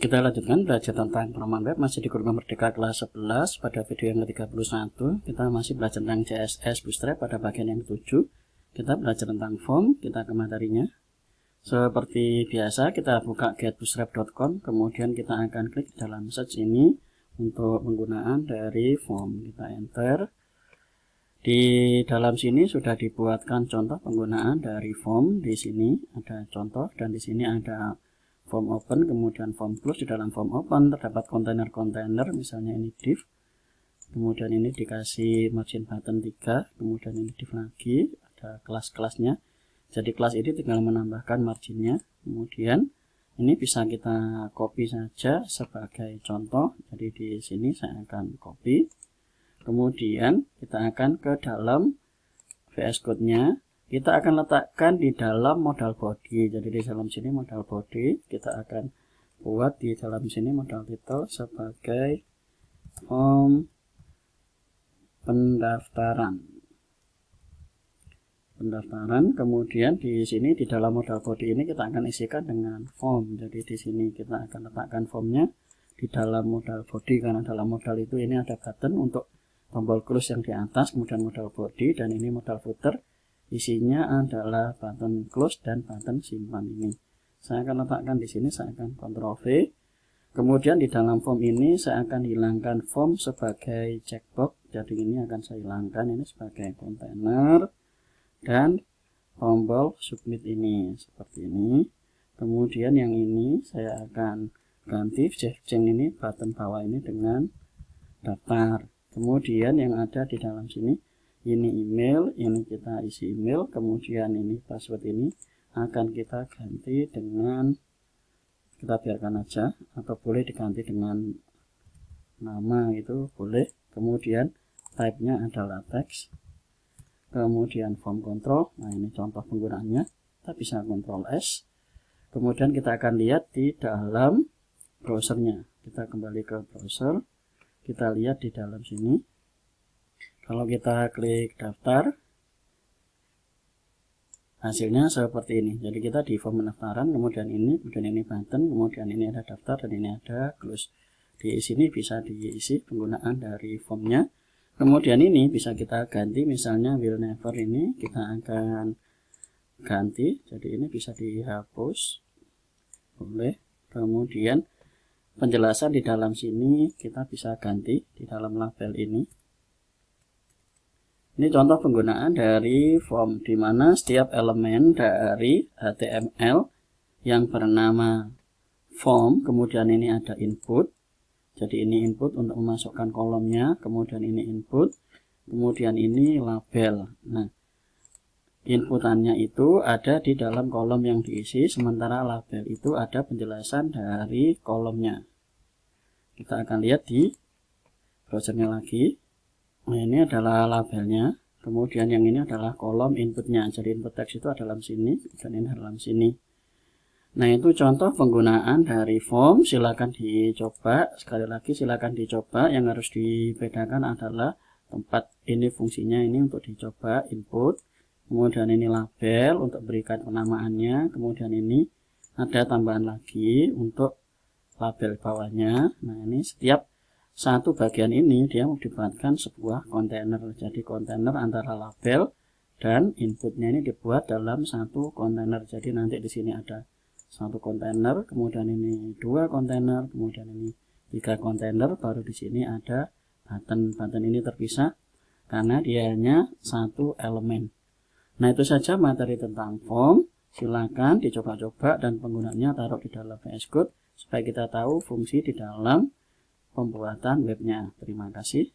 Kita lanjutkan belajar tentang perumahan web masih di kurikulum Merdeka kelas 11. Pada video yang ke-31 kita masih belajar tentang CSS Bootstrap pada bagian yang ke-7. Kita belajar tentang form, kita ke materinya. Seperti biasa kita buka getbootstrap.com, kemudian kita akan klik dalam search ini untuk penggunaan dari form. Kita enter. Di dalam sini sudah dibuatkan contoh penggunaan dari form. Di sini ada contoh dan di sini ada form open, kemudian form close. Di dalam form open terdapat kontainer-kontainer, misalnya ini div, kemudian ini dikasih margin button 3, kemudian ini div lagi, ada kelas-kelasnya. Jadi kelas ini tinggal menambahkan marginnya. Kemudian ini bisa kita copy saja sebagai contoh. Jadi di sini saya akan copy. Kemudian kita akan ke dalam VS Code-nya. Kita akan letakkan di dalam modal body. Jadi di dalam sini modal body, kita akan buat di dalam sini modal title sebagai form pendaftaran. Kemudian di sini di dalam modal body ini kita akan isikan dengan form. Jadi di sini kita akan letakkan formnya di dalam modal body, karena dalam modal itu ini ada button untuk tombol close yang di atas, kemudian modal body, dan ini modal footer. Isinya adalah button close dan button simpan ini. Saya akan letakkan di sini, saya akan Ctrl V. Kemudian di dalam form ini saya akan hilangkan form sebagai checkbox. Jadi ini akan saya hilangkan ini sebagai kontainer dan tombol submit ini seperti ini. Kemudian yang ini saya akan ganti change ini button bawah ini dengan daftar. Kemudian yang ada di dalam sini ini email, ini kita isi email, kemudian ini password ini akan kita ganti dengan, kita biarkan aja atau boleh diganti dengan nama, itu boleh. Kemudian type-nya adalah teks. Kemudian form control, nah ini contoh penggunaannya, kita bisa Ctrl S. Kemudian kita akan lihat di dalam browsernya. Kita kembali ke browser. Kita lihat di dalam sini. Kalau kita klik daftar, hasilnya seperti ini. Jadi kita di form pendaftaran, kemudian ini button, kemudian ini ada daftar, dan ini ada close. Di sini bisa diisi penggunaan dari formnya. Kemudian ini bisa kita ganti, misalnya will never ini kita akan ganti. Jadi ini bisa dihapus, boleh. Kemudian penjelasan di dalam sini kita bisa ganti di dalam label ini. Ini contoh penggunaan dari form, di mana setiap elemen dari HTML yang bernama form, kemudian ini ada input. Jadi ini input untuk memasukkan kolomnya, kemudian ini input, kemudian ini label. Nah, inputannya itu ada di dalam kolom yang diisi, sementara label itu ada penjelasan dari kolomnya. Kita akan lihat di browsernya lagi. Nah, ini adalah labelnya. Kemudian yang ini adalah kolom inputnya. Jadi input teks itu ada dalam sini dan ini dalam sini. Nah, itu contoh penggunaan dari form. Silakan dicoba. Sekali lagi silakan dicoba. Yang harus dibedakan adalah tempat ini fungsinya ini untuk dicoba input. Kemudian ini label untuk berikan penamaannya. Kemudian ini ada tambahan lagi untuk label bawahnya. Nah, ini setiap satu bagian ini dia dibuatkan sebuah kontainer. Jadi kontainer antara label dan inputnya ini dibuat dalam satu kontainer. Jadi nanti di sini ada satu kontainer, kemudian ini dua kontainer, kemudian ini tiga kontainer, baru di sini ada button. Button ini terpisah karena dia hanya satu elemen. Nah, itu saja materi tentang form. Silakan dicoba-coba dan penggunanya taruh di dalam VS Code supaya kita tahu fungsi di dalam pembuatan webnya. Terima kasih.